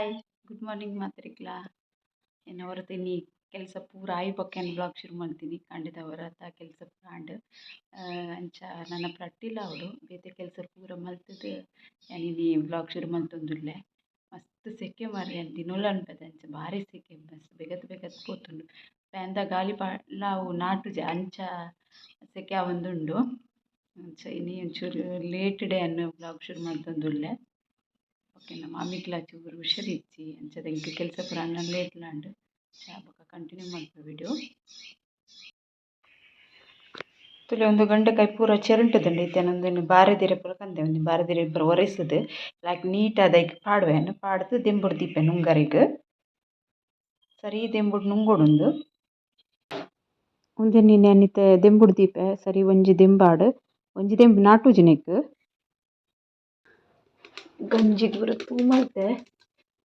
Hi good morning ಮಾತ್ರಿಕ್ಲಾ ಎನ್ನ ಹೊರತಿನಿ ಕೆಲಸ ಪೂರ ಆಯ್ಪೊಕ್ಕ ಬ್ಲಾಗ್ ಶುರು ಮಾಡ್ತೀನಿ ಕಂಡದವರ ಕೆಲಸ ಪೂರ ಅಂಚ ನನ್ನ ಪ್ರಟ್ಟಿಲ್ಲ ಅವರು ಬೇತೆ ಕೆಲಸ ಪೂರ ಮಲ್ತದು ಯಾನಿನಿ ಬ್ಲಾಗ್ ಶುರು ಮಲ್ತೊಂದುಲ್ಲೆ ಮಸ್ತ್ ಸೆಕೆ ಮಾರಿ ದಿನೊಲ ಅನ್ಪದ ಅಂಚ ಭಾರಿ ಸೆಕೆ ಮಸ್ತ್ ಬೆಗತ್ ಪೋತುಂಡು ಫ್ಯಾನ್ದ ಗಾಳಿ ಪಾಡ್ಲ ನಾಟುಜೆ ಅಂಚ ಸೆಕೆ ಆವೊಂದುಂಡು ಅಂಚ ಇನಿ ಒಂಚೂರು ಲೇಟ್ ಡೇ ಅನ್ನು ಬ್ಲಾಗ್ ಶುರು ಮಾಡ್ತೊಂದುಲ್ಲೆ ಓಕೆ ನಮ್ಮ ಮಾಮಿಕ್ಲ ಚೂರು ಹುಷಾರಿಚ್ಚಿ ಅಂಚದ ಇಂಕ ಕೆಲಸ ಪೂರ ಅನ್ನ ಲೇಟ್ಲಾಂಡ್ ಬೊಕ ಕಂಟಿನ್ಯೂ ಮಾಡ್ತೀವಿ ವಿಡಿಯೋ ತುಲೆ ಒಂದು ಗಂಟೆಕಾಯಿ ಪೂರ ಚೆರುಂಟುದುಂಡು ಇತ್ತೆನೊಂದು ಬಾರೆದಿರೆ ಪೂರ ಕಂದೆ ಒಂದು ಬಾರೆದಿರೆ ಪೂರ ಒರೆಸುದು ಲೈಕ್ ನೀಟ್ ಅದಕ್ಕೆ ಪಾಡುವೆನು ಪಾಡ್ದು ದೆಂಬುಡು ದೀಪೆ ನುಂಗರಿಗೆ ಸರಿ ದೆಂಬುಡು ನುಂಗೊಡುಂದು ಒಂಜಿ ನೀನು ಅನ್ನಿತೆ ದೆಂಬುಡು ದೀಪೆ ಸರಿ ಒಂಜಿ ದೆಂಬಾಡು ಒಂಜಿ ದೆಂಬು ನಾಟುಜಿನೆಕ್ ಗಂಜಿ ಪೂರ ತೂಮಲ್ತೆ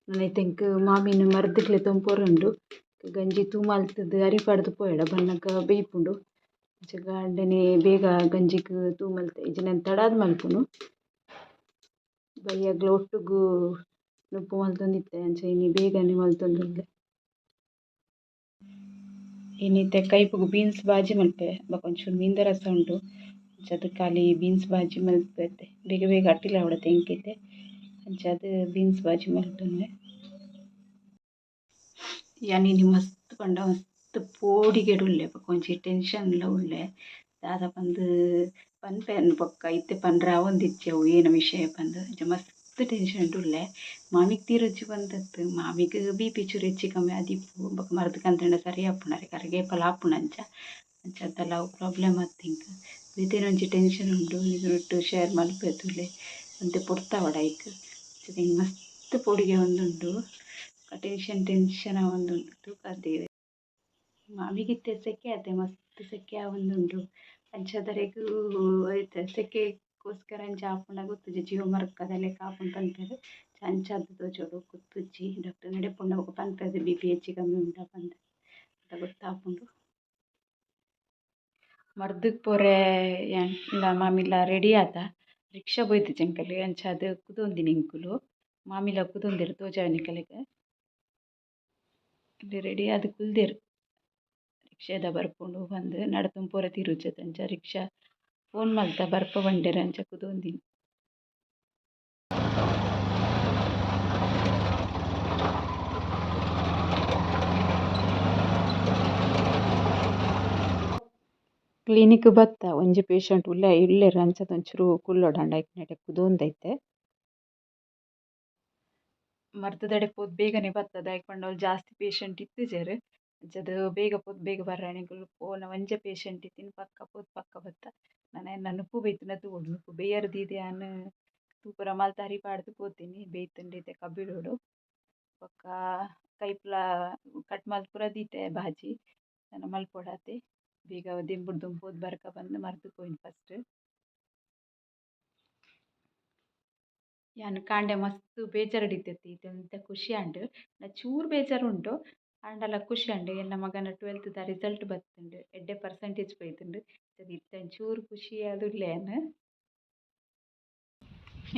ನನೈತೆ ಇಂಕ್ ಮಾಮಿನ ಮರ್ದಕ್ಲೆ ತೊಂಪೊರುಂಡು ಗಂಜಿ ತೂಮಲ್ತದು ಅರಿಪಾಡ್ದು ಪೋಯಡ ಬನ್ನಗ ಬೇಯ್ಪುಂಡು ಗಾಂಡನೆ ಬೇಗ ಗಂಜಿಗ್ ತೂಮಲ್ತೆ ಇಜ್ಜಿನ ತಡಾದ್ ಮಲ್ಪುನು ಬಯ್ಯಗ್ಲ ಒಟ್ಟುಗು ನುಪ್ಪು ಮಲ್ತೊಂದಿತ್ತೆ ಅಂಚ ಇನಿ ಬೇಗನೆ ಮಲ್ತೊಂದುಲ್ಲೆ ಇನ್ನಿತ್ತೆ ಕೈಪುಗು ಬೀನ್ಸ್ ಬಾಜಿ ಮಲ್ಪೆ ಬಕೊಂಚೂರು ಮೀನ್ದ ರಸ ಉಂಟು ಅಂಚ ಖಾಲಿ ಬೀನ್ಸ್ ಬಾಜಿ ಮಲ್ಪೆತೆ ಬೇಗ ಬೇಗ ಅಟ್ಟಿಲ ಅವಡತೆ ಇಂಕೈತೆ ಅಂಚ ಅದು ಬೀನ್ಸ್ ಬಾಜಿ ಮಲ್ತೊಂದೆ ಯಾನಿನಿ ಮಸ್ತ್ ಪಂಡ ಮಸ್ತ್ ಪೋಡಿಗೆಡು ಉಳ್ಳೆ ಬೊಕೊಂಜಿ ಟೆನ್ಷನ್ಲ ಉಳ್ಳೆ ದಾದ ಪಂದ್ ಪನ್ಪೆ ಅನ್ನು ಪೊಕ್ಕ ಇತ್ತೆ ಪಂಡ್ರೆ ಅವೊಂದಿಚ್ಚೆವು ಏನ ವಿಷಯ ಪಂದ್ ಅಂಚ ಮಸ್ತ್ ಟೆನ್ಷನ್ ಉಳ್ಳೆ ಮಾಮಿಗೆ ತೀರೊಚ್ಚಿ ಬಂದದ್ದು ಮಾಮಿಗೆ BP ಚೂರು ಹೆಚ್ಚು ಕಮ್ಮಿ ಆದಿಪ್ಪು ಬೊಕ ಮರ್ದ್ ಕಂತಂಡ ಸರಿ ಆಪುಂಡರೆ ಕರಗೇಪಲ ಆಪುಂಡು ಅಂಚ ಲವ್ ಪ್ರಾಬ್ಲಮ್ ಆತಿಂಕ ಬೇತೆನೊಂಜಿ ಟೆನ್ಷನ್ ಉಂಡು ನಿಗುರೊಟ್ಟು ಶೇರ್ ಮಲ್ಪೆತುಲೆ ಅಂತೆ ಪೊರ್ತಾವಡ ಐಕ್ ಮಸ್ತ್ ಪೊಡಿಗೆ ಒಂದುಂಡು ಟೆನ್ಷನ್ ಆವೊಂದುಂಡು ತೂಕ ಮಾಮಿಗಿತ್ತೆ ಸೆಕೆ ಆತೆ ಮಸ್ತ್ ಸೆಕೆ ಆವೊಂದುಂಡು ಅಂಚದರೆಗ್ ಐತೆ ಸೆಕೆಗೋಸ್ಕರ ಅಂಚ ಆಪುಂಡ ಗೊತ್ತುಜಿ ಜೀವ ಮರಕ್ಕದ ಲೆಕ್ಕ ಆಪುಂಡು ಪನ್ಪೆರ್ ಅಂಚಾದ್ ತೋಜೋಡು ಗೊತ್ತುಜ್ಜಿ ಡಾಕ್ಟರ್ ನಡೆಪುಂಡ ಬೊಕ ಪನ್ಪೆರ್ BP ಹೆಚ್ಚು ಕಮ್ಮಿ ಉಂಡ ಪಂದ್ ಅಂತ ಗೊತ್ತಾಪುಂಡು ಮರ್ದಕ್ ಪೊರೆ ಇಲ್ಲ ಮಾಮಿಲ ರೆಡಿ ಆತ ರಿಕ್ಷಾ ಬೋಯ್ತು ಜಂಕಲ್ ಅಂಚ ಅದು ಕುದೊಂದಿನಿ ಇಂಕುಲು ಮಾಮಿಲ ಕುದೊಂದೆರ್ ತೋಜಾವೆನಿಕಲೆಗ್ ಇಲ್ಲಿ ರೆಡಿ ಆದ್ ಕುಲ್ದೆರ್ ರಿಕ್ಷಾದ ಬರ್ಪುಂಡು ಬಂದು ನಡತೊಂದು ಪೂರ ತಿರುಜತ್ ಅಂಚ ರಿಕ್ಷಾ ಫೋನ್ ಮಲ್ತ ಬರ್ಪ ಬಂಡೆರ್ ಅಂಚ ಕುದೊಂದಿನಿ ಕ್ಲಿನಿಕ್ ಬತ್ತ ಒಂಜಿ ಪೇಷಂಟ್ ಇಲ್ಲೆರ್ ಅಂಚದ ಒಂಚೂರು ಕುಲ್ಲೊಡಾಂಡ ಐಕ್ ನೆಟೆ ಕುದೊಂದೈತೆ ಮರ್ದದಡೆ ಪೋದು ಬೇಗನೆ ಬತ್ತದ ಐಕ್ ಪಂಡ ಅವ್ಲು ಜಾಸ್ತಿ ಪೇಷಂಟ್ ಇತ್ತಿಜೆರ್ ಅಂಚದ ಬೇಗ ಪೋದು ಬೇಗ ಬರ್ರಾಣಿಕುಲು ಪೋನ ಒಂಜೆ ಪೇಷಂಟ್ ಇತ್ತಿನ ಪಕ್ಕ ಬತ್ತ ನನ್ನ ನುಪ್ಪು ಬೇಯ್ತುನ ತೂವೊಡು ನುಪ್ಪು ಬೇಯರ್ ದೀದೆ ಆನ್ ತೂಪುರ ಮಲ್ತ ಅರಿಪಾಡ್ದು ಪೋತೀನಿ ಬೇಯ್ತುಂಡೈತೆ ಕಬ್ಬಿಡೋಡು ಬೊಕ್ಕ ಕೈಪ್ಲ ಕಟ್ ಮಲ್ತ್ ಪೂರ ದೀತೆ ಬಾಜಿ ನನ್ನ ಮಲ್ಪೊಡಾತೆ ಬೇಗ ದೆಂಬುಡು ದುಂಪೋದು ಬರ್ಕ ಬಂದು ಮರ್ದ್ ಪೋಯಿನ್ ಫಸ್ಟ್ ಯಾನ್ ಕಾಂಡೆ ಮಸ್ತ್ ಬೇಜಾರಡಿತೆತಿ ಎಂತ ಖುಷಿ ಆಂಡ್ ನಾ ಚೂರು ಬೇಜಾರುಂಟು ಆಂಡಲ ಖುಷಿ ಆಂಡ್ ಎನ್ನ ಮಗನ 12th ರಿಸಲ್ಟ್ ಬತ್ತುಂಡು ಎಡ್ಡೆ ಪರ್ಸೆಂಟೇಜ್ ಪೋಯ್ತುಂಡು ಇತ್ತೆನ್ ಚೂರು ಖುಷಿ ಆದುಲ್ಲೆ ಯಾನ್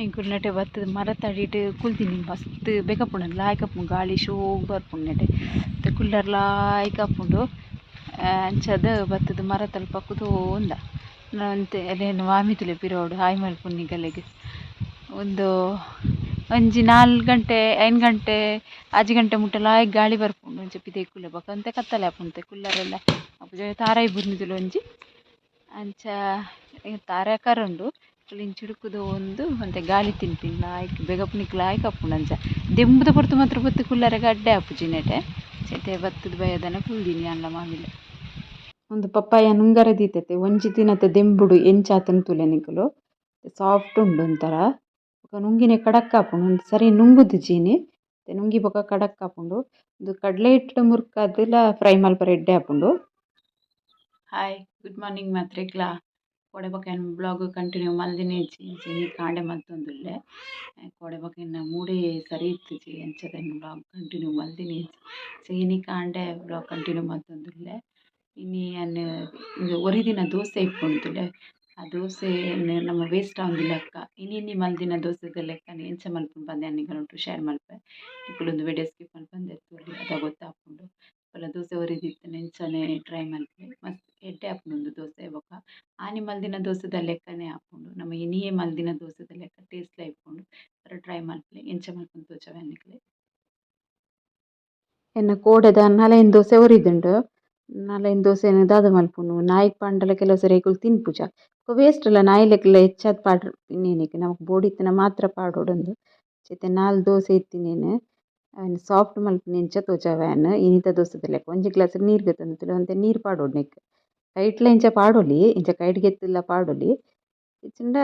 ಇಂಕುಲು ನೆಟೆ ಬತ್ತದ ಮರ ತಡಿಟ್ ಕುಲ್ದಿನಿ ಮಸ್ತ್ ಬೇಕಪುಂಡು ಲಾಯ್ಕ್ ಆಪುಂಡು ಗಾಳಿ ಶೋಕ್ ಬರ್ಪುಂಡು ನೆಟೆ ಕುಲ್ಲರ್ ಲಾಯ್ಕ್ ಆಪುಂಡು ಅಂಚದ ಬತ್ತದ ಮರ ತಲ್ಪ ಕುದೋಂದ ಅಂತೆ ಅದೇನು ವಾಮಿತುಲೆ ಪಿರವುಡು ಹಾಯ್ ಮಲ್ಪುಂಡು ನಿಗಲೆಗ್ ಒಂದು ಒಂಜಿ 4 ಗಂಟೆ 5 ಗಂಟೆ 6 ಗಂಟೆ ಮುಟ್ಟ ಲಾಯ್ಕ್ ಗಾಳಿ ಬರ್ಪುಂಡು ಅಂಚ ಪಿದೈ ಕುಲ್ಲೆ ಬೊಕ ಅಂತೆ ಕತ್ತಲೆ ಆಪುಂಡು ಕುಲ್ಲರೆಲ್ಲ ಅಪುಜ ತಾರಾಯಿ ಬುರ್ನಿದುಲು ಒಂಜಿ ಅಂಚ ತಾರೆ ಕರುಂಡು ಇಂಚುಡು ಕುದೋಂದು ಅಂತೆ ಗಾಳಿ ತಿನ್ಪಿನ್ ಲಾಯ್ಕ್ ಬೇಗಪುನಿಕ್ ಲಾಯ್ಕ್ ಆಪುಂಡು ಅಂಚ ದೆಂಬುದ ಪೊರ್ತು ಮಾತ್ರ ಬತ್ತು ಕುಲ್ಲರೆಗ್ ಅಡ್ಡೆ ಆಪುಜಿ ನೆಟೆ ಚೈತೆ ಬತ್ತದ ಬಯದನ ಕುಲ್ದಿನಿ ಅನ್ಲ ಮಾಮಿಲ ಒಂದು ಪಪ್ಪಾಯ ನುಂಗರೆ ದೀತೆತೆ ಒಂಜಿ ದಿನದ ದೆಂಬುಡು ಎಂಚಾತನ್ ತುಲೆ ನಿಕುಲು ಸಾಫ್ಟ್ ಉಂಡು ಒಂಥರ ಬೊಕ ನುಂಗಿನೆ ಕಡಕ್ ಆಪುಂಡು ಸರಿ ನುಂಗುದು ಜೀನಿ ನುಂಗಿ ಬೊಕ ಕಡಕ್ ಆಪುಂಡು ಒಂದು ಕಡ್ಲೆ ಹಿಟ್ಟು ಮುರ್ಕಾದುಲ ಫ್ರೈ ಮಲ್ಪರೆ ಎಡ್ಡೆ ಆಪುಂಡು ಹಾಯ್ ಗುಡ್ ಮಾರ್ನಿಂಗ್ ಮಾತ್ರೆಗ್ಲಾ ಕೊಡೆ ಬೊಕ ಏನು ಬ್ಲಾಗ್ ಕಂಟಿನ್ಯೂ ಮಲ್ದಿನೇಜಿ ಜಿ ಕಾಂಡೆ ಮಲ್ತೊಂದುಲ್ಲೆ ಕೊಡೆ ಬೊಕ ಇನ್ನ ಮೂಡೇ ಸರಿ ಇತ್ತಿಜಿ ಅಂಚದ ಬ್ಲಾಗ್ ಕಂಟಿನ್ಯೂ ಮಲ್ದಿನೇಜಿ ಚೀನಿ ಕಾಂಡೆ ಬ್ಲಾಗ್ ಕಂಟಿನ್ಯೂ ಮಲ್ತೊಂದುಲ್ಲೆ ಇನಿ ಒರಿದಿನ ದೋಸೆ ಇಪ್ಪುಂಡು ಆ ದೋಸೆ ನಮ್ಮ ವೇಸ್ಟ್ ಆಗುದಿಲ್ಲ ಅಕ್ಕ ಇನ್ನಿನ್ನಿ ಮಲ್ದಿನ ದೋಸೆದ ಲೆಕ್ಕನೆ ಎಂಚ ಮಲ್ಪುಂಡು ಪಂದೆ ಅನ್ನಿಗಲುಂಟು ಶೇರ್ ಮಲ್ಪೆ ಇಕ್ಕುಲೊಂದು ವಿಡಿಯೋ ಸ್ಕಿಪ್ ಮಲ್ಪಂದೆ ತೂಲಿ ಅದ ಗೊತ್ತಾಪುಂಡು ಪಲ್ಲ ದೋಸೆ ಒರಿದಿತ್ತನೆ ಎಂಚನೆ ಟ್ರೈ ಮಲ್ಪೆ ಮಸ್ತ್ ಎಡ್ಡೆ ಆಪುಂಡು ದೋಸೆ ಬೊಕ ಆನಿ ಮಲ್ದಿನ ದೋಸೆದ ಲೆಕ್ಕನೆ ಆಪುಂಡು ನಮ್ಮ ಇನಿಯೇ ಮಲ್ದಿನ ದೋಸೆದ ಲೆಕ್ಕ ಟೇಸ್ಟ್ ಆಯ್ಪುಂಡು ಟ್ರೈ ಮಲ್ಪೆ ಎಂಚ ಮಲ್ಪುಂಡು ತೋಜವೆ ಅನ್ನಿಕ್ಲೆ ಎನ್ನ ಕೋಡೆದ ನಲೆನ್ ದೋಸೆ ಒರಿದುಂಡು ನಲೆನ್ ದೋಸೆನ್ ದಾದ ಮಲ್ಪುನು ನಾಯಿಗ್ ಪಂಡಲ ಕೆಲವು ಸರಿ ಐಕುಲು ತಿನ್ಪುಜ ವೇಸ್ಟ್ ಅಲ್ಲ ನಾಯಿಲೆಕ್ಲ ಹೆಚ್ಚಾದ್ ಪಾಡ್ರೆ ಇನ್ನೇನಿಕ್ಕೆ ನಮಕ್ ಬೋಡಿತ್ತಿನ ಮಾತ್ರ ಪಾಡೋಡೊಂದು ಚಿತೆ ನಾಲ್ ದೋಸೆ ಇತ್ತಿನೇನು ಅವನ್ ಸಾಫ್ಟ್ ಮಲ್ಪುನ ಎಂಚ ತೋಜಾವ್ಯಾನ್ ಇನಿತ ದೋಸೆದ ಲೆಕ್ಕ ಒಂಜಿ ಗ್ಲಾಸ್ ನೀರ್ ಗೊತ್ತೊಂದುತ್ತಲೆ ಒಂತೆ ನೀರ್ ಪಾಡೋಡು ನೆಕ್ ಕೈಟ್ಲ ಇಂಚ ಪಾಡೊಲಿ ಇಂಚ ಕೈಟ್ ಗೆತ್ತಿಲ್ಲ ಪಾಡೊಲಿ ಇಚ್ಚಿಂಡ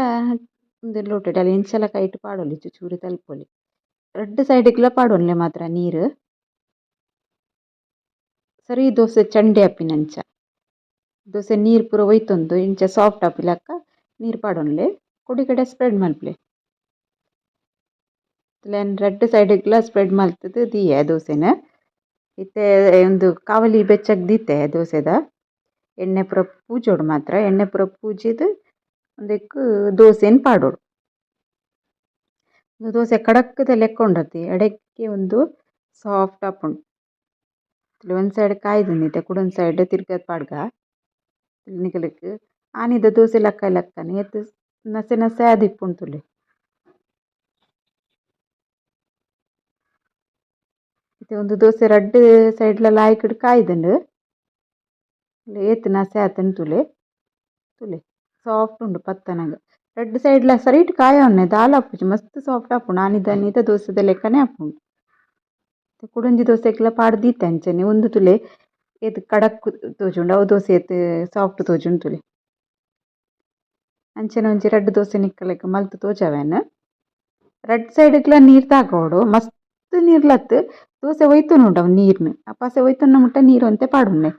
ಒಂದೆ ಲೋಟೆಡ್ ಅಲ್ಲಿ ಇಂಚಲ ಕೈಟ್ ಪಾಡೊಲಿ ಚೂರು ತಲ್ಪೊಲಿ ರಡ್ಡ್ ಸೈಡ್ಗ್ಲ ಪಾಡೊನ್ಲೆ ಮಾತ್ರ ನೀರ್ ಸರಿ ದೋಸೆ ಚಂಡೆ ಆಪಿನಂಚ ದೋಸೆ ನೀರ್ ಪೂರ ಒಯ್ತೊಂದು ಇಂಚ ಸಾಫ್ಟ್ ಆಪಿಲಕ್ಕ ನೀರ್ ಪಾಡೊನ್ಲೆ ಕೊಡಿ ಕಡೆ ಸ್ಪ್ರೆಡ್ ಮಲ್ಪಲೆ ರಡ್ಡ್ ಸೈಡ್ಗ್ಲ ಸ್ಪ್ರೆಡ್ ಮಲ್ತುದು ದಿಯೆ ದೋಸೆನ ಇತ್ತೆ ಒಂದು ಕಾವಲಿ ಬೆಚ್ಚಗ್ ದೀತೆ ದೋಸೆದ ಎಣ್ಣೆ ಪೂರ ಪೂಜೋಡು ಮಾತ್ರ ಎಣ್ಣೆ ಪೂರ ಪೂಜಿದ್ ಒಂದೆಕ್ ದೋಸೆನ್ ಪಾಡೋಡು ದೋಸೆ ಕಡಕ್ದ ಲೆಕ್ಕ ಉಂಡತಿ ಎಡೆಕ್ಕೆ ಒಂದು ಸಾಫ್ಟ್ ಆಪುಂಡು ಒಂದ್ ಸೈಡ್ ಕಾಯ್ದುಂದಿತ್ತೆ ಕುಡೊಂದ್ ಸೈಡ್ ತಿರ್ಗದ್ ಪಾಡ್ಗ ನಿಕಲಕ್ ಆನಿದ ದೋಸೆ ಲಕ್ಕ ಲೆಕ್ಕನೆ ಎತ್ತು ನಸೆ ನಸೆ ಆದಿಪ್ಪುಂಡು ತುಲೆ ಇತ್ತೆ ಒಂದು ದೋಸೆ ರಡ್ಡ್ ಸೈಡ್ಲ ಲಾಯ್ಕುಡು ಕಾಯ್ದುಂಡು ಏತ್ ನಸೆ ಆತುಂಡು ತುಲೆ ಸಾಫ್ಟ್ ಉಂಡು ಪತ್ತನಗ ರಡ್ಡ್ ಸೈಡ್ಲ ಸರಿಟ್ ಕಾಯೊನ್ನೆ ದಾಲ ಆಪುಜಿ ಮಸ್ತ್ ಸಾಫ್ಟ್ ಆಪುಂಡು ಆನಿದ ದೋಸೆದ ಲೆಕ್ಕನೆ ಆಪುಂಡು ಕುಡೊಂಜಿ ದೋಸೆಗ್ಲ ಪಾಡ್ ದೀತೆ ಅಂಚನೆ ಉಂದು ತುಲೆ ಏತ್ ಕಡಕ್ ತೋಜುಂಡು ಅವು ದೋಸೆ ಏತ್ ಸಾಫ್ಟ್ ತೋಜುಂಡು ತುಲೆ ಅಂಚನೆ ಒಂಜಿ ರಡ್ಡ್ ದೋಸೆ ನಿಕ್ಕಲೆಕ್ಕ ಮಲ್ತ್ ತೋಜಾವ್ಯಾನ್ ರಡ್ಡ್ ಸೈಡ್ಗ್ಲ ನೀರ್ ತಾಗೋಡು ಮಸ್ತ್ ನೀರ್ಲತ್ ದೋಸೆ ಒಯ್ತುನುಂಡು ಅವು ನೀರ್ನ್ ಆ ಪಸೆ ಒಯ್ತುನ ಮುಟ್ಟ ನೀರ್ ಒಂತೆ ಪಾಡುಂಡೆ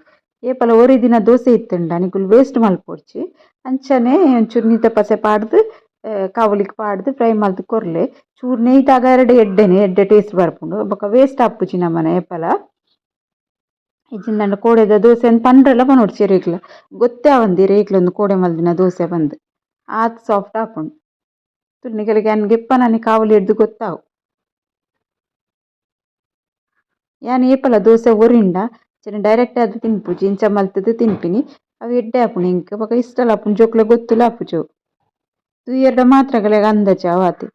ಏಪಲ ಒರಿದಿನ ದೋಸೆ ಇತ್ತುಂಡ ನಿಕುಲು ವೇಸ್ಟ್ ಮಲ್ಪೊಡ್ಚಿ ಅಂಚನೆ ಒಂಚೂರು ನೀರ್ದ ಪಸೆ ಪಾಡ್ದ್ ಕಾವಲಿಗ್ ಪಾಡ್ದ್ ಫ್ರೈ ಮಲ್ತ್ ಕೊರ್ಲೆ ಚೂರು ನೆಯ್ ತಾಗ ಎಡ್ಡೆ ಟೇಸ್ಟ್ ಬರ್ಪುಂಡು ಬೊಕ ವೇಸ್ಟ್ ಆಪುಜಿ ನಮನ ಏಪಲ ಇಜ್ಜಿಂಡ ಕೋಡೆದ ದೋಸೆ ಅಂದ್ ಪಂಡ್ರೆಲ ಪನೊಡು ಚೆರಿಕ್ಲ ಗೊತ್ತೇ ಆವಂದಿರ ಏಕ್ಲೊಂದು ಕೋಡೆ ಮಲ್ದಿನ ದೋಸೆ ಬಂದ್ ಆತ್ ಸಾಫ್ಟ್ ಆಪುಂಡು ತುರ್ನಿಕಲಿಗೆ ಅನ್ ಗೆಪ್ಪನನಿ ಕಾವಲಿ ಎಡ್ದು ಗೊತ್ತಾವು ಯಾನ್ ಏಪಲ ದೋಸೆ ಒರಿಂಡ ಡೈರೆಕ್ಟ್ ಆದ್ ತಿನ್ಪುಜಿ ಇಂಚ ಮಲ್ತದ್ ತಿನ್ಪಿನಿ ಅವು ಎಡ್ಡೆ ಆಪುಂಡು ಎಂಕ್ ಬೊಕ ಇಷ್ಟಲ ಆಪುಂಡು ಜೋಕ್ಲೆ ಗೊತ್ತುಲ ಆಪುಜವು ತೂಯೆರ್ಡ ಮಾತ್ರಗಲೆಗ್ ಅಂದಾಜ ಅವಾತೆ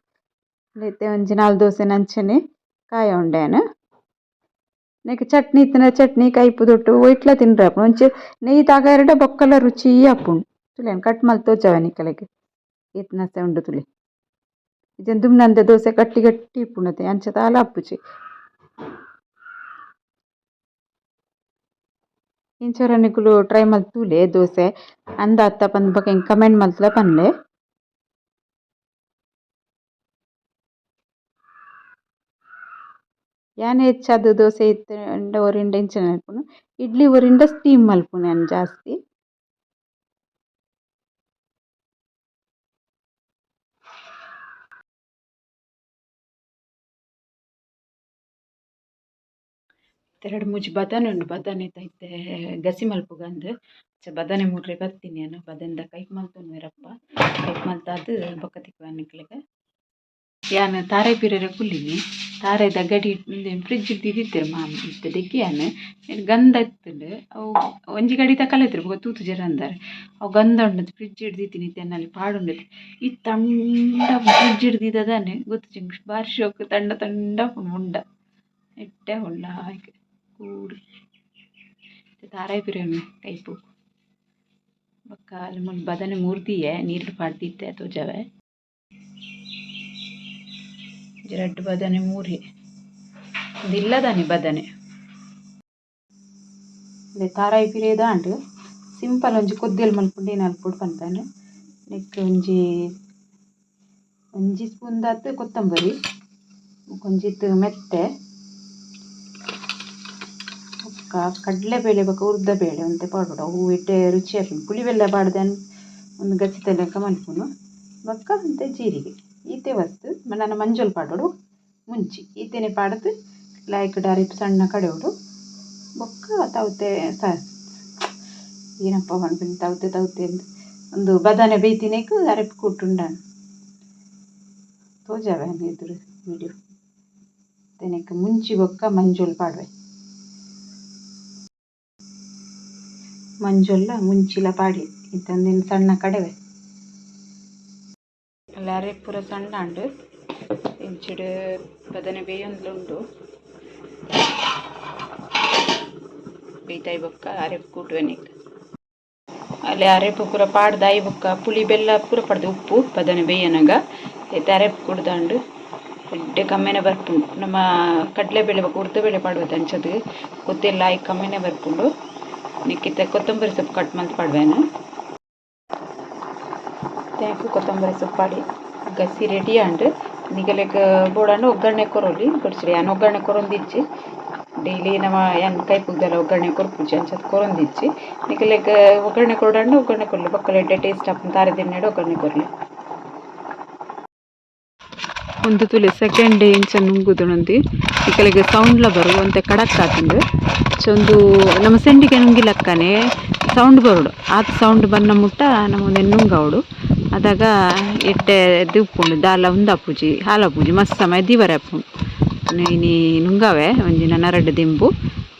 ಇತ್ತೆ ಒಂಜಿ ನಾಲ್ ದೋಸೆನ್ ಅಂಚನೆ ಕಾಯ ಉಂಡೇನ್ ನೆಕ್ ಚಟ್ನಿ ಇತ್ತಿನ ಚಟ್ನಿ ಕೈಪುದೊಟ್ಟು ಒಯ್ಟ್ಲ ತಿನ್ರೆ ಆಪುಂಡು ಒಂಚೂರು ನೆಯ್ ತಾಗ ಬೊಕ್ಕಲ ರುಚಿ ಆಪುಂಡು ತುಲೆನ್ ಕಟ್ ಮಲ್ತ್ ತೋಜಾವ ನಿಕ್ಕಲೆಗ್ ಏತ್ ನಸೆ ಉಂಡು ತುಲೆ ಇಜೆನ್ ದುಮ್ನಂದ ದೋಸೆ ಗಟ್ಟಿ ಗಟ್ಟಿ ಇಪ್ಪುಂಡತೆ ಅಂಚ ತಾಲ ಆಪುಜಿ ಇಂಚರ ನಿಕುಲು ಟ್ರೈ ಮಲ್ತೂಲೆ ದೋಸೆ ಅಂದ ಅತ್ತ ಪಂದ್ ಬೊಕ ಎಂಕ್ ಕಮೆಂಟ್ ಮಲ್ತಲ ಪನ್ಲೆ ಯಾನ್ ಹೆಚ್ಚಾದ್ ದೋಸೆ ಇತ್ತಂಡ ಒರಿಂಡ ಇಂಚನೆ ಮಲ್ಪುನು ಇಡ್ಲಿ ಒರಿಂಡ ಸ್ಟೀಮ್ ಮಲ್ಪುನು ಯಾನ್ ಜಾಸ್ತಿ ಎರಡು ಮೂಜಿ ಬದನೆ ಉಂಡು ಬದನೆ ಐತೆ ಗಸಿ ಮಲ್ಪುಗಂದ್ ಬದನೆ ಮೂಡ್ರೆ ಬರ್ತೀನಿ ನಾನು ಬದನೆದ ಕೈಕ್ ಮಲ್ತೊಂದು ವೀರಪ್ಪ ಕೈಕ್ ಮಲ್ತಾದ್ ಬೊಕ್ಕ ತಿಕ್ಕುವ ನಿಕ್ಲೆಗ್ ಯಾನ್ ತಾರೆ ಪೀರೆರೆ ಕುಲ್ಲಿನಿ ತಾರೆದ ಗಡಿ ಫ್ರಿಡ್ಜ್ ದಿದಿತ್ತೆರ್ ಮಾಮ ಇತ್ತೆ ದೆಕ್ಕಿಯಾನ್ ಗಂಧ ಇತ್ತುಂಡು ಅವು ಒಂಜಿ ಗಡಿ ತಕಲೆತ್ರು ಬೊಕ ತೂತು ಜರ ಅಂದಾರೆ ಅವು ಗಂಧ ಉಂಡು ಫ್ರಿಡ್ಜ್ ದೀತಿನಿ ತೆನ್ನಲ್ಲಿ ಪಾಡುಂಡತೆ ಈ ತಂಡ ಫ್ರಿಡ್ಜ್ ದೀದದಾನೆ ಗೊತ್ತು ಬಾರಿ ಶೋಕ್ ತಂಡ ತಂಡ ಮುಂಡ ಎಡ್ಡೆ ಉಳ್ಳ ಆಯ್ಕೆ ಕೂಡು ತಾರಾಯಿ ಪಿರೇನು ಕೈಪು ಬೊಕ್ಕ ಅಲ್ಲಿ ಬದನೆ ಮೂರ್ದಿಯೆ ನೀರು ಪಾಡ್ದಿತ್ತೆ ತೋಜಾವೆ ರಡ್ಡ್ ಬದನೆ ಮೂರಿ ಇಲ್ಲದಾನಿ ಬದನೆ ತಾರಾಯಿ ಪಿರೆ ದಾಂಡ್ ಸಿಂಪಲ್ ಒಂಜಿ ಕೊದ್ದೆಲ್ ಮಲ್ಪುಂಡು ಏನು ಅಲ್ಪೊಡು ಪನ್ಪನೆ ನೆಕ್ಸ್ಟ್ ಒಂಜಿ ಸ್ಪೂನ್ ದಾತ್ ಕೊತ್ತಂಬರಿ ಒಂಜಿತ್ ಮೆತ್ತೆ ಬೊಕ್ಕ ಕಡ್ಲೆಬೇಳೆ ಬೊಕ ಉರ್ದಬೇಳೆ ಒಂತೆ ಪಾಡೋಡು ಅವು ಎಡ್ಡೆ ರುಚಿ ಆಪುಂಡು ಪುಳಿಬೆಲ್ಲ ಪಾಡ್ದೆ ಒಂದು ಗಸಿತ ಲೆಕ್ಕ ಮಲ್ಪುನು ಬೊಕ್ಕ ಒಂತೆ ಜೀರಿಗೆ ಈತೆ ವಸ್ತು ನನ್ನ ಮಂಜೋಲ್ ಪಾಡೋಡು ಮುಂಚಿ ಈತೆನೆ ಪಾಡ್ದ್ ಲಾಯ್ಕ್ ಡಾರಿಪ್ ಸಣ್ಣ ಕಡೆಯೋಡು ಬೊಕ್ಕ ತವತೆ ಏನಪ್ಪ ಮನ್ಪುನಿ ತವತೆ ಒಂದು ಬದಾನೆ ಬೇಯ್ತಿನೇಕು ಅರೆಪ್ ಕೊಟ್ಟುಂಡಾನು ತೋಜಾವೆ ಎದುರು ವಿಡಿಯೋ ತೆನೆಕ್ ಮುಂಚಿ ಬೊಕ್ಕ ಮಂಜೋಲ್ ಪಾಡ್ವೆ ಮಂಜೊಲ್ಲ ಮುಂಚಿಲ ಪಾಡಿ ಇತ್ತಂದಿನ ಸಣ್ಣ ಕಡೆವೆ ಅಲ್ಲ ಅರೆಪ್ ಪೂರ ಸಣ್ಣ ಉಂಡು ಇಂಚಿಡು ಬದನೆ ಬೇಯೊಂದುಂಡು ಬೇಯ್ತಾಯಿ ಬೊಕ್ಕ ಅರೆಪ್ ಕೂಟ್ವೆನಿಕ್ ಅಲ್ಲಿ ಅರೆಪು ಪೂರ ಪಾಡ್ದಾಯಿ ಬೊಕ್ಕ ಪುಳಿ ಬೆಲ್ಲ ಪೂರ ಪಡ್ದು ಉಪ್ಪು ಬದನೆ ಬೇಯನಗ ಐತೆ ಅರೆಪ್ ಕುಡ್ದಾಂಡು ಎಡ್ಡೆ ಕಮ್ಮೆನೆ ಬರ್ಪುಂಡು ನಮ್ಮ ಕಡಲೆಬೇಳೆ ಬೊಕ್ಕ ಉರ್ದುಬೇಳೆ ಪಾಡ್ವದು ಅಂಚದು ಗೊತ್ತಿಲ್ಲ ಆಯ್ ಕಮ್ಮೆನೆ ಬರ್ಪುಂಡು ನಿಕ್ಕಿತ್ತ ಕೊತ್ತಂಬರಿ ಸೊಪ್ಪು ಕಟ್ ಮಂತ್ ಪಾಡ್ವೇನು ತೇಕು ಕೊತ್ತಂಬರಿ ಸೊಪ್ಪು ಪಾಡಿ ಗಸಿ ರೆಡಿ ಆಂಡ್ ನಿಗಲೆಗ್ ಬೋಡಾಂಡು ಒಗ್ಗರಣೆ ಕೊರೊಲಿ ಗೊಡ್ಚಿರಿ ಯಾನ್ ಒಗ್ಗರಣೆ ಕೊರೊಂದಿಜ್ಜಿ ಡೈಲಿ ನಮ್ಮ ಯಾನ್ ಕೈ ಪುಗ್ದೆಲ್ಲ ಒಗ್ಗರಣೆ ಕೊರ್ಪುಜಿ ಅಂಚದ್ ಕೊರೊಂದಿಜ್ಜಿ ನಿಗಲೆಗ್ ಒಗ್ಗರಣೆ ಕೊರಡಾಂಡು ಒಗ್ಗರಣೆ ಕೊರ್ಲಿ ಬೊಕ್ಕಲ ಎಡ್ಡೆ ಟೇಸ್ಟ್ ಆಪುಂಡು ತಾರೆ ದಿನ್ನೆಡು ಒಗ್ಗರಣೆ ಕೊರ್ಲಿ ಒಂದು ತುಲೆ ಸೆಕೆಂಡ್ ಇಂಚ ನುಂಗುದುಣಂದು ನಿಕಲೆಗ್ ಸೌಂಡ್ಲ ಬರು ಒಂತೆ ಕಡಕ್ ಆತುಂಡು ಒಂದು ನಮ್ಮ ಸೆಂಡಿಗೆ ನುಂಗಿಲಕ್ಕನೆ ಸೌಂಡ್ ಬರೋಡು ಆತ ಸೌಂಡ್ ಬನ್ನ ಮುಟ್ಟ ನಮ್ಮೊಂದು ನುಂಗವಡು ಅದಾಗ ಎಟ್ಟೆ ದಿಪ್ಪುಂಡು ದಾಲ ಉಂದಾಪುಜಿ ಹಾಲಾಪುಜಿ ಮಸ್ತ್ ಸಮಯ ದಿವರೆ ಆಪುಂಡು ಇನಿ ನುಂಗವೆ ಒಂಜಿನ ನರಡು ದೆಂಬು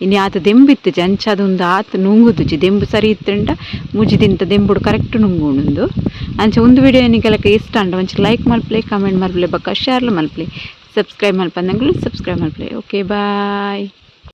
ಇನಿ ಆತ ದೆಂಬಿತ್ತು ಅಂಚದೊಂದು ಆತ ನುಂಗುದುಜಿ ದೆಂಬು ಸರಿ ಇತ್ತಂಡ ಮುಜಿದಿಂತ ದೆಂಬುಡು ಕರೆಕ್ಟ್ ನುಂಗುಂಡು ಅಂಚ ಒಂದು ವಿಡಿಯೋ ನಿಗಲಕ್ಕೆ ಇಷ್ಟ ಅಂಡ ಒಂಚ ಲೈಕ್ ಮಲ್ಪ್ಲೆ ಕಮೆಂಟ್ ಮಲ್ಪ್ಲೆ ಬಕ್ಕ ಶೇರ್ ಮಲ್ಪ್ಲೆ ಸಬ್ಸ್ಕ್ರೈಬ್ ಮಲ್ಪಂದಂಗ್ಲು ಸಬ್ಸ್ಕ್ರೈಬ್ ಮಲ್ಪ್ಲೆ ಓಕೆ ಬಾಯ್.